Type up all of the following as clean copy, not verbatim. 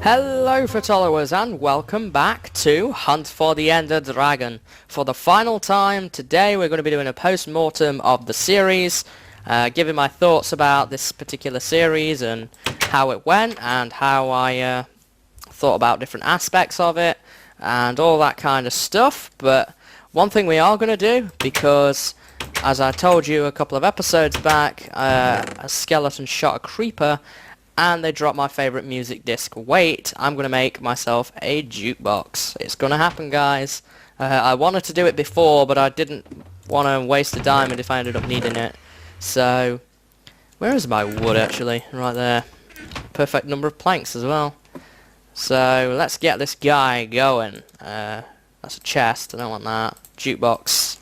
Hello followers and welcome back to Hunt for the Enderdragon. For the final time, today we're going to be doing a post-mortem of the series, giving my thoughts about this particular series and how it went and how I thought about different aspects of it and all that kind of stuff. But one thing we are going to do, because as I told you a couple of episodes back, a skeleton shot a creeper and they dropped my favourite music disc. Wait, I'm going to make myself a jukebox. It's going to happen, guys. I wanted to do it before, but I didn't want to waste a diamond if I ended up needing it. So, where is my wood, actually? Right there. Perfect number of planks as well. So, let's get this guy going. That's a chest. I don't want that. Jukebox.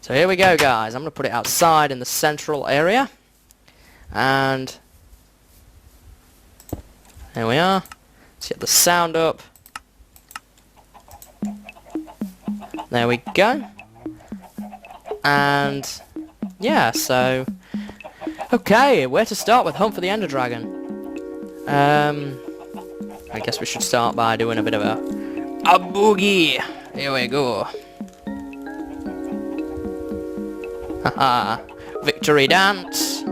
So, here we go, guys. I'm going to put it outside in the central area. And there we are. Let's get the sound up. There we go. And yeah, so okay, where to start with Hunt for the Enderdragon? I guess we should start by doing a bit of a boogie. Here we go. Haha. Victory dance.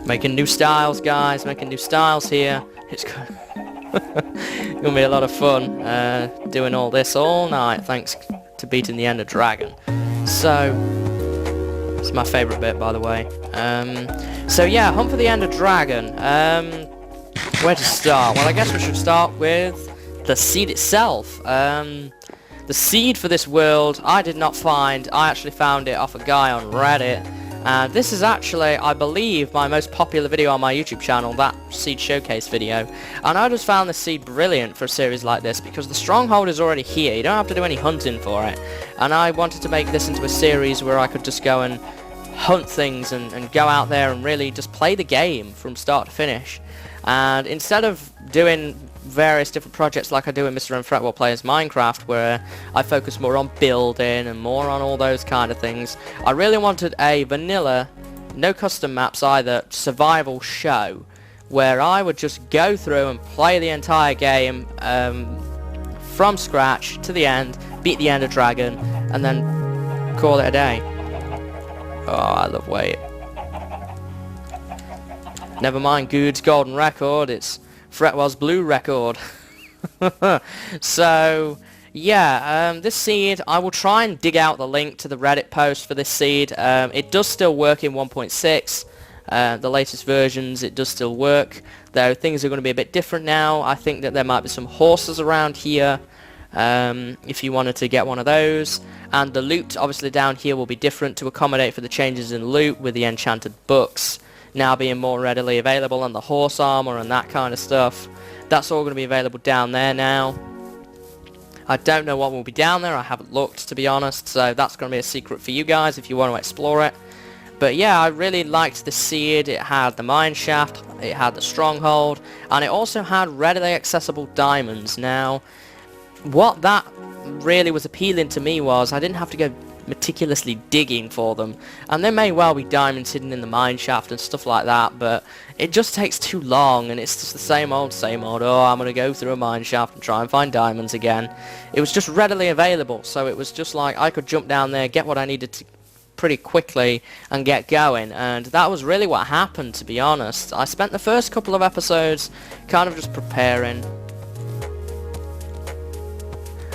Making new styles, guys. Making new styles here. It's gonna be a lot of fun doing all this all night, thanks to beating the Enderdragon. So, it's my favourite bit, by the way. So yeah, Hunt for the Enderdragon. Where to start? Well, I guess we should start with the seed itself. The seed for this world, I did not find. I actually found it off a guy on Reddit. And this is actually, I believe, my most popular video on my YouTube channel, that seed showcase video. And I just found this seed brilliant for a series like this because the stronghold is already here. You don't have to do any hunting for it. And I wanted to make this into a series where I could just go and hunt things and go out there and really just play the game from start to finish. And instead of doing various different projects like I do in MrMFretwell Plays Minecraft, where I focus more on building and more on all those kind of things, I really wanted a vanilla, no custom maps either, survival show where I would just go through and play the entire game from scratch to the end, beat the Enderdragon, and then call it a day. Oh, I love wait. Never mind Good's golden record, it's Fretwell's blue record. So yeah, this seed, I will try and dig out the link to the Reddit post for this seed. It does still work in 1.6, the latest versions. It does still work, though things are going to be a bit different now. I think that there might be some horses around here, if you wanted to get one of those, and the loot obviously down here will be different to accommodate for the changes in loot, with the enchanted books now being more readily available, and the horse armor and that kind of stuff. That's all going to be available down there now. I don't know what will be down there. I haven't looked, to be honest, so that's going to be a secret for you guys if you want to explore it. But yeah, I really liked the seed. It had the mine shaft, it had the stronghold, and it also had readily accessible diamonds. Now, what that really was appealing to me was I didn't have to go meticulously digging for them, and there may well be diamonds hidden in the mine shaft and stuff like that, but it just takes too long and it's just the same old, oh, I'm gonna go through a mine shaft and try and find diamonds again. It was just readily available, so it was just like I could jump down there, get what I needed to pretty quickly and get going, and that was really what happened, to be honest. I spent the first couple of episodes kind of just preparing,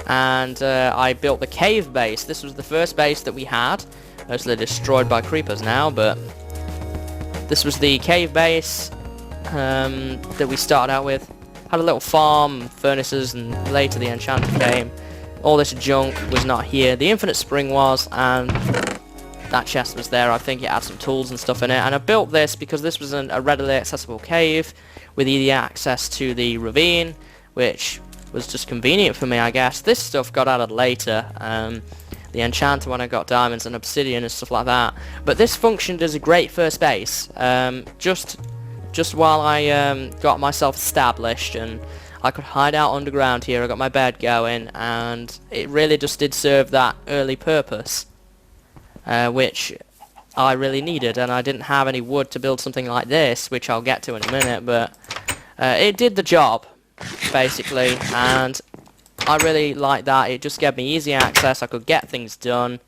and I built the cave base. This was the first base that we had, mostly destroyed by creepers now, but this was the cave base that we started out with. Had a little farm, furnaces, and later the enchanter came. All this junk was not here. The infinite spring was, and that chest was there. I think it had some tools and stuff in it, and I built this because this was a readily accessible cave with easy access to the ravine, which was just convenient for me, I guess. This stuff got added later, the enchanter when I got diamonds and obsidian and stuff like that, but this functioned as a great first base, just while I got myself established and I could hide out underground here. I got my bed going, and it really just did serve that early purpose, which I really needed, and I didn't have any wood to build something like this, which I'll get to in a minute, but it did the job, basically, and I really liked that. It just gave me easy access, I could get things done,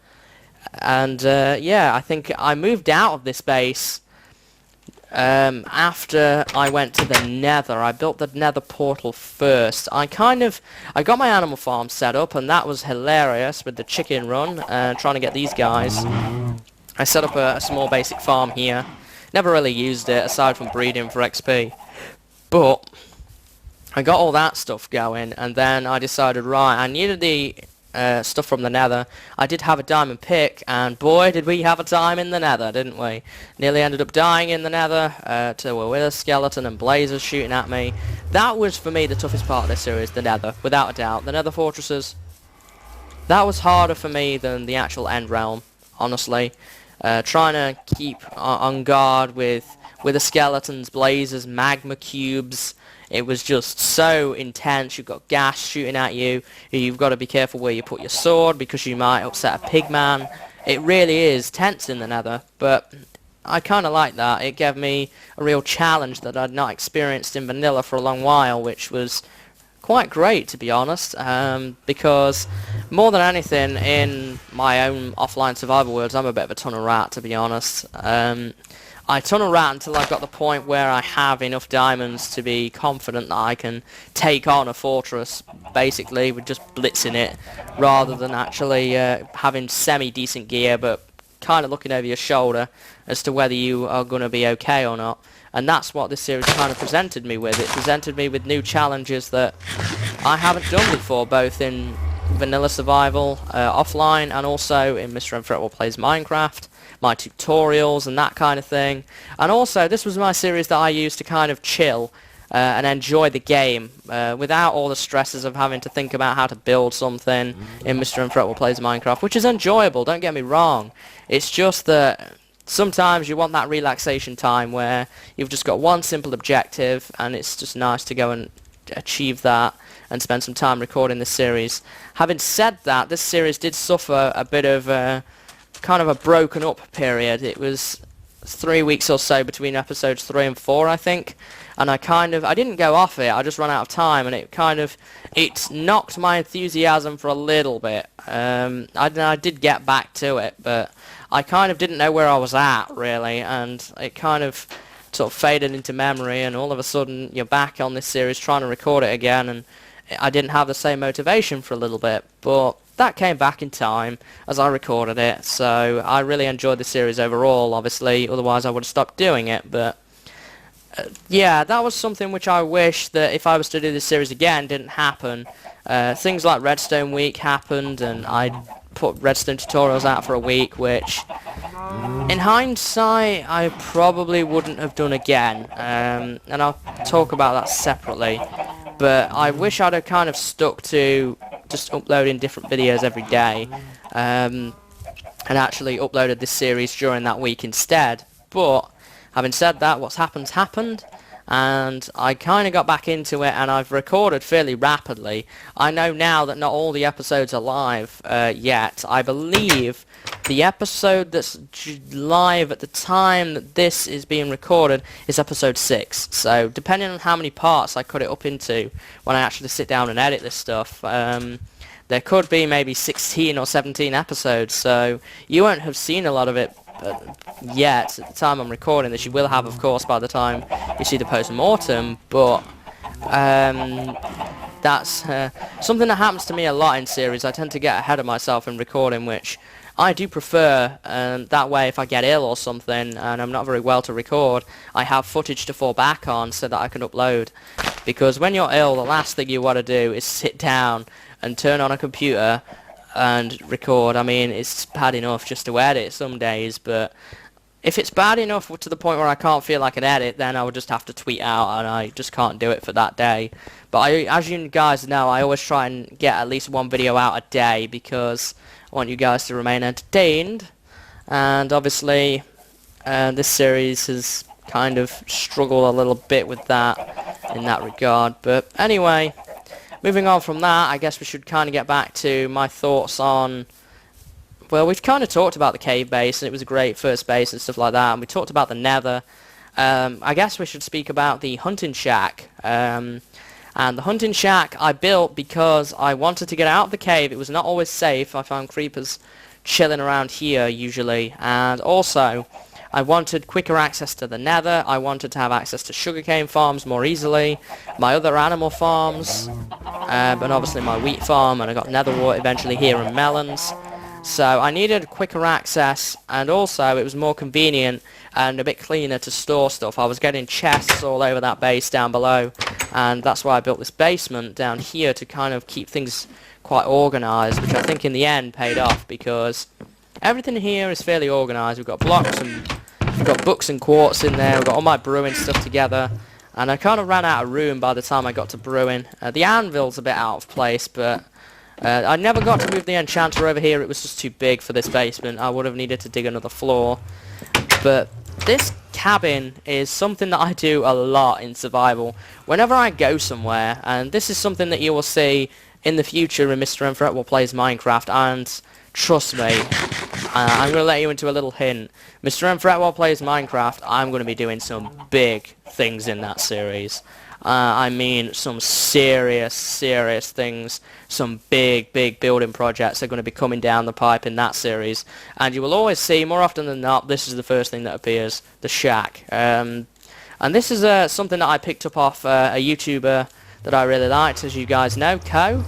and yeah, I think I moved out of this base after I went to the nether. I built the nether portal first. I got my animal farm set up, and that was hilarious with the chicken run, trying to get these guys. I set up a small basic farm here. Never really used it, aside from breeding for XP. But I got all that stuff going, and then I decided, right, I needed the stuff from the nether. I did have a diamond pick, and boy did we have a time in the nether, didn't we? Nearly ended up dying in the nether to a wither skeleton and blazers shooting at me. That was, for me, the toughest part of this series, the nether, without a doubt. The nether fortresses, that was harder for me than the actual end realm, honestly. Trying to keep on guard with the skeletons, blazers, magma cubes. It was just so intense. You've got gas shooting at you. You've got to be careful where you put your sword because you might upset a pigman. It really is tense in the nether, but I kind of like that. It gave me a real challenge that I'd not experienced in vanilla for a long while, which was quite great, to be honest, because more than anything in my own offline survival worlds, I'm a bit of a tunnel rat, to be honest. I tunnel rat until I've got the point where I have enough diamonds to be confident that I can take on a fortress, basically, with just blitzing it, rather than actually having semi-decent gear, but kind of looking over your shoulder as to whether you are going to be okay or not. And that's what this series kind of presented me with. It presented me with new challenges that I haven't done before, both in vanilla survival, offline, and also in MrMFretwell Plays Minecraft, my tutorials and that kind of thing. And also, this was my series that I used to kind of chill and enjoy the game without all the stresses of having to think about how to build something in MrMFretwell Plays Minecraft, which is enjoyable, don't get me wrong. It's just that sometimes you want that relaxation time where you've just got one simple objective, and it's just nice to go and achieve that and spend some time recording this series. Having said that, this series did suffer a bit of kind of a broken up period. It was 3 weeks or so between episodes 3 and 4, I think, and I didn't go off it, I just ran out of time, and it knocked my enthusiasm for a little bit. I did get back to it, but I kind of didn't know where I was at, really, and it kind of sort of faded into memory, and all of a sudden you're back on this series trying to record it again, and I didn't have the same motivation for a little bit, but that came back in time as I recorded it, so I really enjoyed the series overall, obviously, otherwise I would have stopped doing it, but yeah, that was something which I wish that if I was to do this series again didn't happen. Things like Redstone Week happened, and I put Redstone tutorials out for a week, which in hindsight I probably wouldn't have done again, and I'll talk about that separately. But I wish I'd have kind of stuck to just uploading different videos every day, and actually uploaded this series during that week instead. But having said that, what's happened's happened, and I kind of got back into it, and I've recorded fairly rapidly. I know now that not all the episodes are live yet. I believe the episode that's live at the time that this is being recorded is episode 6. So depending on how many parts I cut it up into when I actually sit down and edit this stuff, there could be maybe 16 or 17 episodes, so you won't have seen a lot of it yet at the time I'm recording this. You will have, of course, by the time you see the post-mortem, but that's something that happens to me a lot in series. I tend to get ahead of myself in recording, which I do prefer. That way, if I get ill or something and I'm not very well to record, I have footage to fall back on so that I can upload. Because when you're ill, the last thing you want to do is sit down and turn on a computer and record. I mean, it's bad enough just to edit some days, but if it's bad enough to the point where I can't feel like an edit, then I would just have to tweet out, and I just can't do it for that day. But as you guys know, I always try and get at least one video out a day, because I want you guys to remain entertained, and obviously this series has kind of struggled a little bit with that in that regard. But anyway, moving on from that, I guess we should kind of get back to my thoughts on well, we've kind of talked about the cave base, and it was a great first base and stuff like that, and we talked about the nether. I guess we should speak about the hunting shack. And the hunting shack I built because I wanted to get out of the cave. It was not always safe. I found creepers chilling around here usually, and also I wanted quicker access to the nether. I wanted to have access to sugarcane farms more easily, my other animal farms, and obviously my wheat farm, and I got nether wart eventually here and melons. So I needed quicker access, and also it was more convenient and a bit cleaner to store stuff. I was getting chests all over that base down below, and that's why I built this basement down here to kind of keep things quite organised, which I think in the end paid off, because everything here is fairly organised. We've got blocks and we've got books and quartz in there. We've got all my brewing stuff together, and I kind of ran out of room by the time I got to brewing. The anvil's a bit out of place, but I never got to move the enchanter over here. It was just too big for this basement. I would have needed to dig another floor. But this cabin is something that I do a lot in survival. Whenever I go somewhere, and this is something that you will see in the future in MrMFretwell Plays Minecraft, and trust me, I'm going to let you into a little hint. MrMFretwell Plays Minecraft, I'm going to be doing some big things in that series. I mean some serious things, some big building projects are going to be coming down the pipe in that series, and you will always see, more often than not, this is the first thing that appears, the shack. And this is something that I picked up off a YouTuber that I really liked, as you guys know, Co.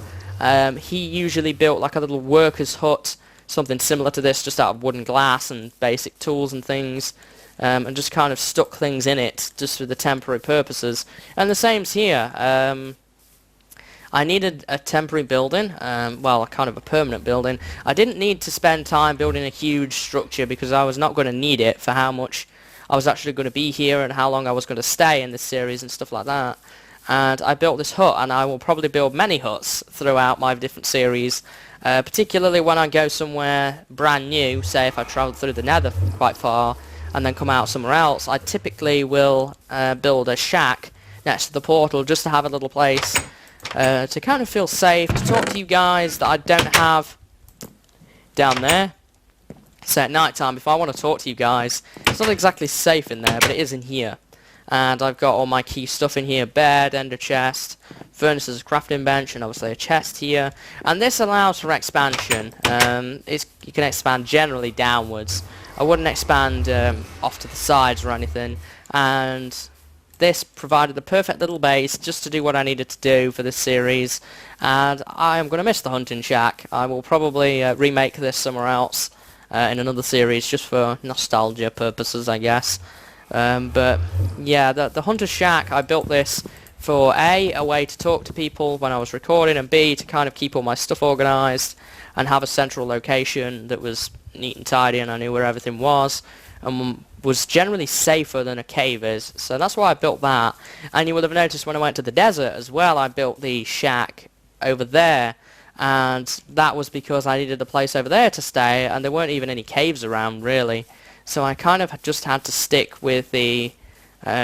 He usually built like a little worker's hut, something similar to this, just out of wooden glass and basic tools and things. And just kind of stuck things in it just for the temporary purposes. And the same's here. I needed a temporary building, well, kind of a permanent building. I didn't need to spend time building a huge structure because I was not going to need it for how much I was actually going to be here and how long I was going to stay in this series and stuff like that. And I built this hut, and I will probably build many huts throughout my different series, particularly when I go somewhere brand new, say if I travel through the nether quite far, and then come out somewhere else. I typically will build a shack next to the portal just to have a little place to kind of feel safe, to talk to you guys that I don't have down there. So at night time, if I want to talk to you guys, it's not exactly safe in there, but it is in here. And I've got all my key stuff in here: bed, ender chest, furnaces, crafting bench, and obviously a chest here. And this allows for expansion. You can expand generally downwards. I wouldn't expand off to the sides or anything, and this provided the perfect little base just to do what I needed to do for this series, and I am going to miss the hunting shack. I will probably remake this somewhere else in another series just for nostalgia purposes, I guess. But yeah, the hunter shack, I built this for a way to talk to people when I was recording, and B, to kind of keep all my stuff organised and have a central location that was neat and tidy and I knew where everything was, and was generally safer than a cave is. So that's why I built that. And you will have noticed when I went to the desert as well, I built the shack over there, and that was because I needed a place over there to stay, and there weren't even any caves around really. So I kind of just had to stick with the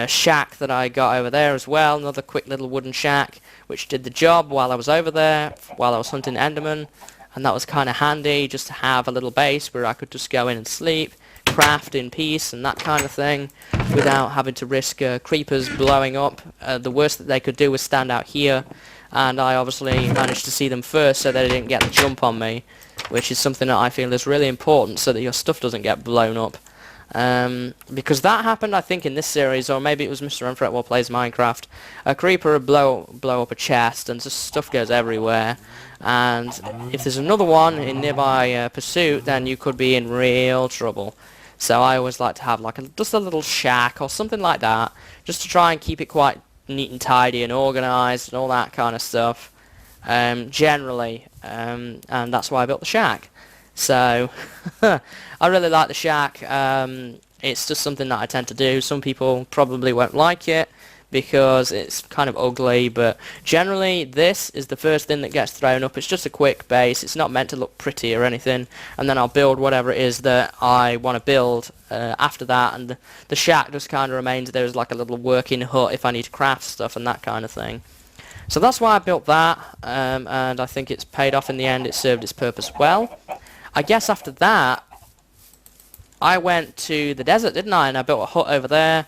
shack that I got over there as well, another quick little wooden shack which did the job while I was over there, while I was hunting Enderman. And that was kind of handy, just to have a little base where I could just go in and sleep, craft in peace and that kind of thing, without having to risk creepers blowing up. The worst that they could do was stand out here, and I obviously managed to see them first so they didn't get the jump on me, which is something that I feel is really important so that your stuff doesn't get blown up. Because that happened, I think, in this series, or maybe it was MrMFretwell Plays Minecraft. A creeper would blow up a chest and just stuff goes everywhere. And if there's another one in nearby pursuit, then you could be in real trouble. So I always like to have like just a little shack or something like that, just to try and keep it quite neat and tidy and organised and all that kind of stuff, generally. And that's why I built the shack. So I really like the shack. It's just something that I tend to do. Some people probably won't like it because it's kind of ugly, but generally this is the first thing that gets thrown up. It's just a quick base. It's not meant to look pretty or anything, and then I'll build whatever it is that I want to build after that, and the shack just kind of remains there as like a little working hut if I need to craft stuff and that kind of thing. So that's why I built that, and I think it's paid off in the end. It served its purpose well. I guess after that, I went to the desert, didn't I? And I built a hut over there.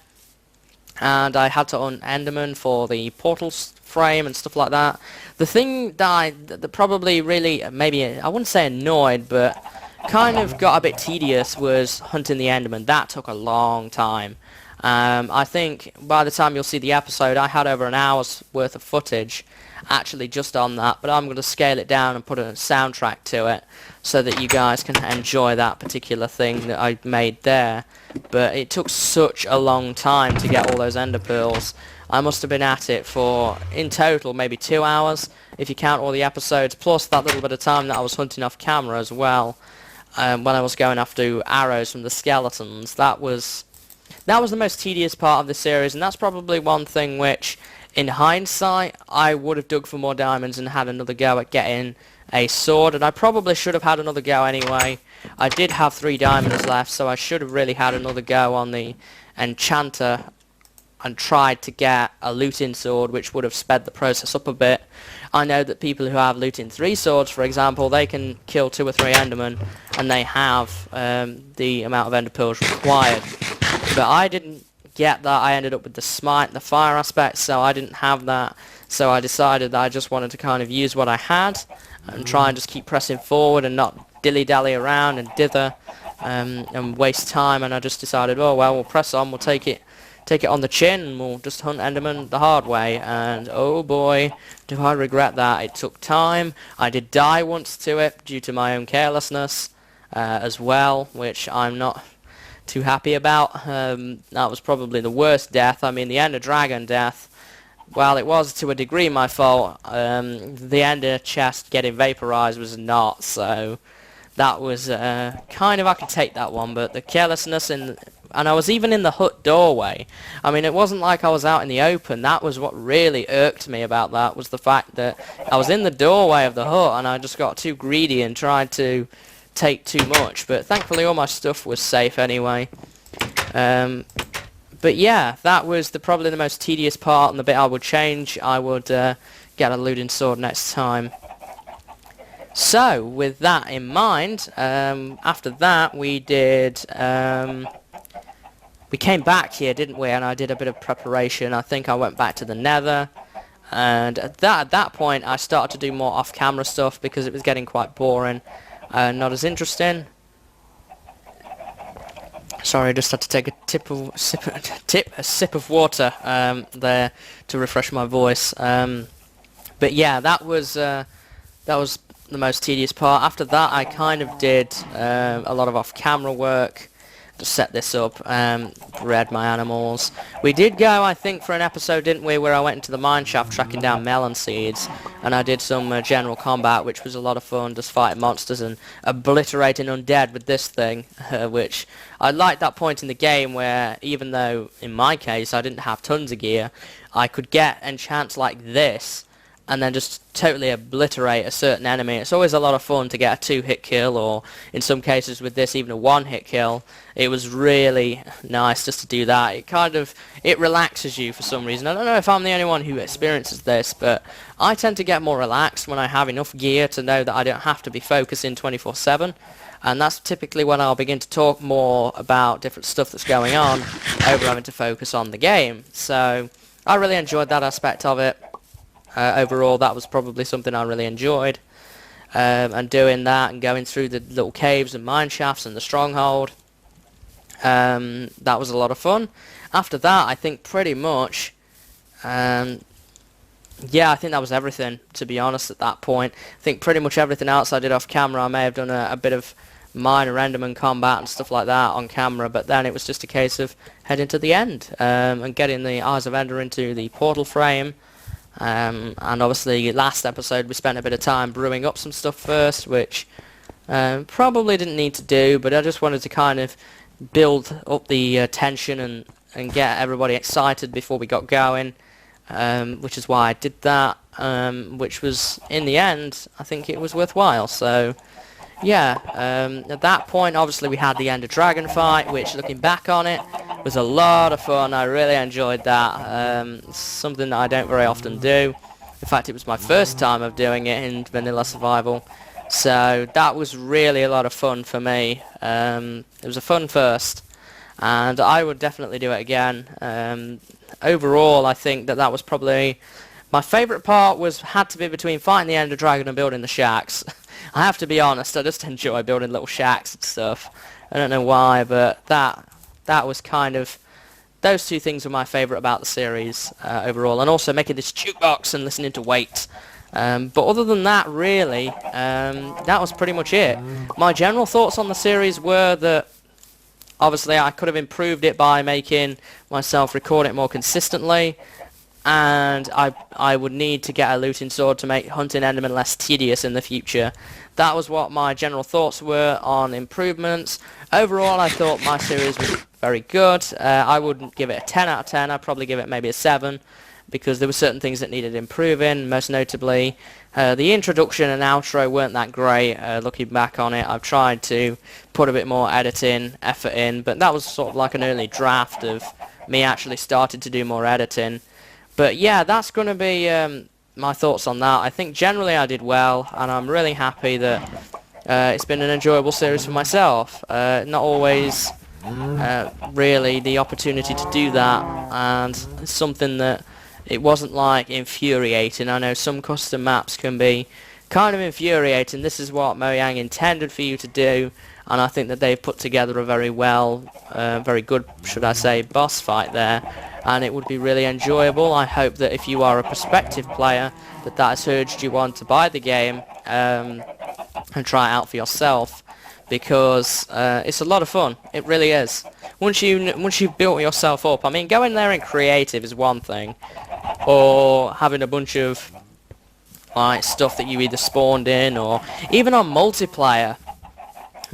And I had to hunt Enderman for the portal frame and stuff like that. The thing that probably really, maybe, I wouldn't say annoyed, but kind of got a bit tedious was hunting the Enderman. That took a long time. I think by the time you'll see the episode, I had over an hour's worth of footage actually just on that, but I'm going to scale it down and put a soundtrack to it so that you guys can enjoy that particular thing that I made there. But it took such a long time to get all those ender pearls. I must have been at it for, in total, maybe 2 hours, if you count all the episodes, plus that little bit of time that I was hunting off camera as well, when I was going after arrows from the skeletons. That was the most tedious part of the series, and that's probably one thing which, in hindsight, I would have dug for more diamonds and had another go at getting a sword, and I probably should have had another go anyway. I did have 3 diamonds left, so I should have really had another go on the enchanter and tried to get a looting sword, which would have sped the process up a bit. I know that people who have looting 3 swords, for example, they can kill 2 or 3 endermen, and they have the amount of ender pearls required. But I didn't get that. I ended up with the smite, the fire aspect, so I didn't have that. So I decided that I just wanted to kind of use what I had and try and just keep pressing forward and not dilly-dally around and dither and waste time. And I just decided, oh well, we'll press on, we'll take it on the chin, and we'll just hunt enderman the hard way. And oh boy, do I regret that. It took time. I did die once to it due to my own carelessness as well, which I'm not too happy about. That was probably the worst death. I mean, the Enderdragon death, well, it was to a degree my fault. The ender chest getting vaporized was not, so that was kind of, I could take that one, but the carelessness and I was even in the hut doorway. I mean, it wasn't like I was out in the open. That was what really irked me about that, was the fact that I was in the doorway of the hut and I just got too greedy and tried to take too much. But thankfully all my stuff was safe anyway. But yeah, that was probably the most tedious part, and the bit I would change. I would get a looting sword next time. So with that in mind, after that we did we came back here, didn't we? And I did a bit of preparation. I think I went back to the nether, and at that point I started to do more off-camera stuff because it was getting quite boring and not as interesting. Sorry, I just had to take a sip of water there to refresh my voice. But yeah, that was the most tedious part. After that, I kind of did a lot of off-camera work to set this up, bred my animals. We did go, I think, for an episode, didn't we, where I went into the mine shaft tracking down melon seeds, and I did some general combat, which was a lot of fun, just fighting monsters and obliterating undead with this thing, which I liked that point in the game where, even though, in my case, I didn't have tons of gear, I could get enchants like this, and then just totally obliterate a certain enemy. It's always a lot of fun to get a 2-hit kill, or in some cases with this even a 1-hit kill. It was really nice just to do that. It relaxes you for some reason. I don't know if I'm the only one who experiences this, but I tend to get more relaxed when I have enough gear to know that I don't have to be focusing 24/7. And that's typically when I'll begin to talk more about different stuff that's going on over having to focus on the game. So I really enjoyed that aspect of it. Overall, that was probably something I really enjoyed, and doing that and going through the little caves and mine shafts and the stronghold, that was a lot of fun. After that, I think pretty much, yeah, I think that was everything, to be honest, at that point. I think pretty much everything else I did off camera. I may have done a bit of minor enderman combat and stuff like that on camera, but then it was just a case of heading to the end and getting the Eyes of Ender into the portal frame. And obviously last episode we spent a bit of time brewing up some stuff first, which probably didn't need to do, but I just wanted to kind of build up the tension and get everybody excited before we got going, which is why I did that, which was, in the end, I think it was worthwhile. So yeah, at that point obviously we had the Enderdragon fight, which, looking back on it, was a lot of fun. I really enjoyed that. Something that I don't very often do. In fact, it was my first time of doing it in vanilla survival, So that was really a lot of fun for me. It was a fun first, and I would definitely do it again. Overall, I think that was probably my favourite part. Had to be between fighting the Enderdragon and building the shacks. I have to be honest, I just enjoy building little shacks and stuff. I don't know why, but that was kind of, those two things were my favourite about the series overall, and also making this jukebox and listening to Wait. But other than that, really, that was pretty much it. My general thoughts on the series were that obviously I could have improved it by making myself record it more consistently, and I would need to get a looting sword to make hunting Enderman less tedious in the future. That was what my general thoughts were on improvements. Overall, I thought my series was very good. I wouldn't give it a 10 out of 10, I'd probably give it maybe a 7, because there were certain things that needed improving, most notably the introduction and outro weren't that great. Looking back on it, I've tried to put a bit more editing effort in, but that was sort of like an early draft of me actually starting to do more editing. But yeah, that's going to be my thoughts on that. I think generally I did well, and I'm really happy that it's been an enjoyable series for myself. Not always really the opportunity to do that, and it's something that it wasn't like infuriating. I know some custom maps can be kind of infuriating. This is what Mojang intended for you to do, and I think that they've put together a very good, should I say, boss fight there, and it would be really enjoyable. I hope that if you are a prospective player, that has urged you on to buy the game and try it out for yourself, because it's a lot of fun. It really is. Once you've built yourself up, I mean, going there in creative is one thing, or having a bunch of like stuff that you either spawned in, or even on multiplayer,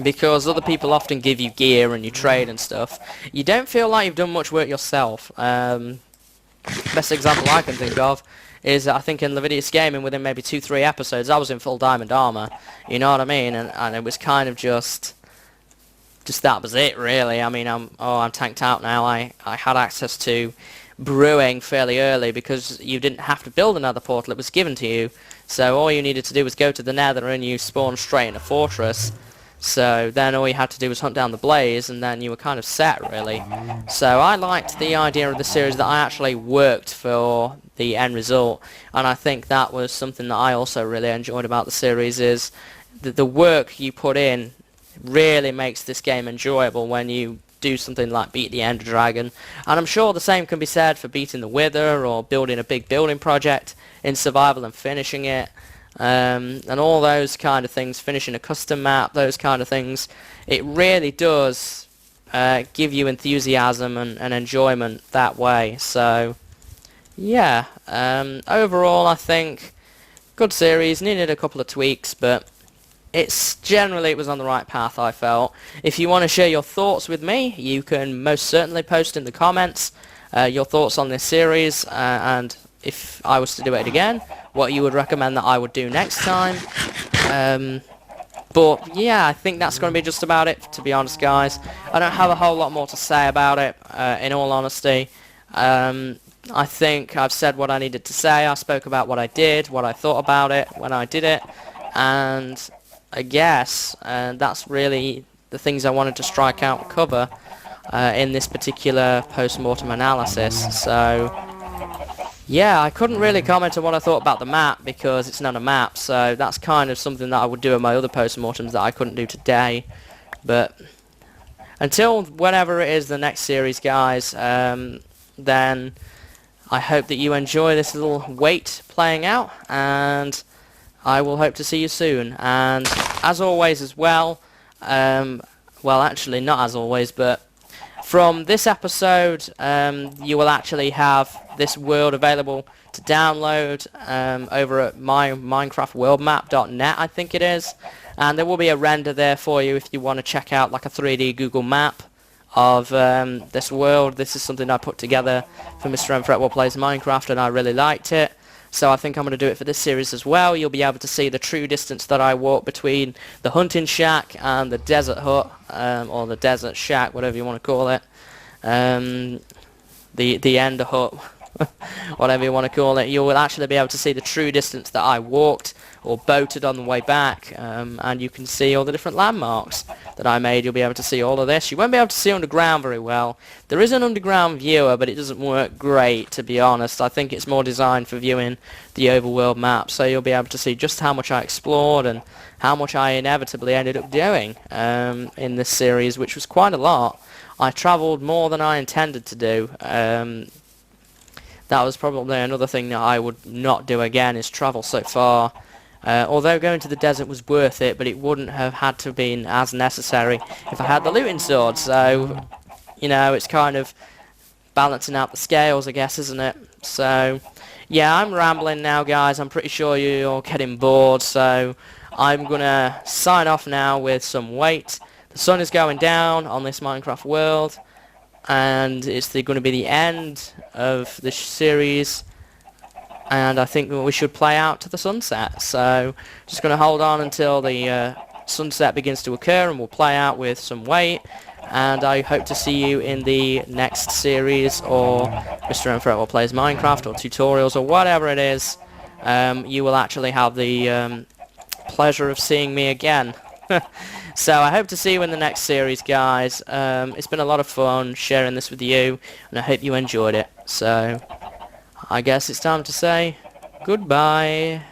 because other people often give you gear and you trade and stuff. You don't feel like you've done much work yourself. Best example I can think of is, I think in Levidius Gaming, within maybe 2-3 episodes, I was in full diamond armor. You know what I mean? And it was kind of just that was it, really. I mean, I'm tanked out now. I had access to brewing fairly early because you didn't have to build another portal, it was given to you. So all you needed to do was go to the Nether and you spawned straight in a fortress. So then all you had to do was hunt down the blaze, and then you were kind of set, really. So I liked the idea of the series that I actually worked for the end result, and I think that was something that I also really enjoyed about the series, is that the work you put in really makes this game enjoyable when you do something like beat the Enderdragon. And I'm sure the same can be said for beating the Wither, or building a big building project in survival and finishing it. And all those kind of things, finishing a custom map, those kind of things, it really does give you enthusiasm and enjoyment that way. So yeah, overall I think good series, needed a couple of tweaks, but it was on the right path, I felt. If you want to share your thoughts with me, you can most certainly post in the comments your thoughts on this series, and if I was to do it again, what you would recommend that I would do next time. But yeah, I think that's going to be just about it, to be honest, guys. I don't have a whole lot more to say about it, in all honesty. I think I've said what I needed to say. I spoke about what I did, what I thought about it when I did it, and I guess that's really the things I wanted to strike out and cover in this particular post-mortem analysis. So yeah, I couldn't really comment on what I thought about the map because it's not a map, so that's kind of something that I would do in my other post-mortems that I couldn't do today. But until whenever it is the next series, guys, then I hope that you enjoy this little wait playing out, and I will hope to see you soon. And as always as well, well actually not as always, but from this episode you will actually have this world available to download over at my minecraftworldmap.net, I think it is, and there will be a render there for you if you want to check out like a 3D Google map of this world. This is something I put together for MrMFretwell Plays Minecraft, and I really liked it. So I think I'm going to do it for this series as well. You'll be able to see the true distance that I walk between the hunting shack and the desert hut, or the desert shack, whatever you want to call it. The ender hut, whatever you want to call it, you will actually be able to see the true distance that I walked or boated on the way back, and you can see all the different landmarks that I made. You'll be able to see all of this. You won't be able to see underground very well. There is an underground viewer, but it doesn't work great, to be honest. I think it's more designed for viewing the overworld map, so you'll be able to see just how much I explored and how much I inevitably ended up doing in this series, which was quite a lot. I travelled more than I intended to do. That was probably another thing that I would not do again, is travel so far. Although going to the desert was worth it, but it wouldn't have had to have been as necessary if I had the looting sword. So, you know, it's kind of balancing out the scales, I guess, isn't it? So, yeah, I'm rambling now, guys. I'm pretty sure you're all getting bored, so I'm gonna sign off now with some weight. The sun is going down on this Minecraft world, and it's going to be the end of this series, and I think we should play out to the sunset. So just going to hold on until the sunset begins to occur, and we'll play out with some weight, and I hope to see you in the next series, or MrMFretwell Plays Minecraft, or tutorials, or whatever it is. You will actually have the pleasure of seeing me again. So I hope to see you in the next series, guys. It's been a lot of fun sharing this with you, and I hope you enjoyed it. So I guess it's time to say goodbye.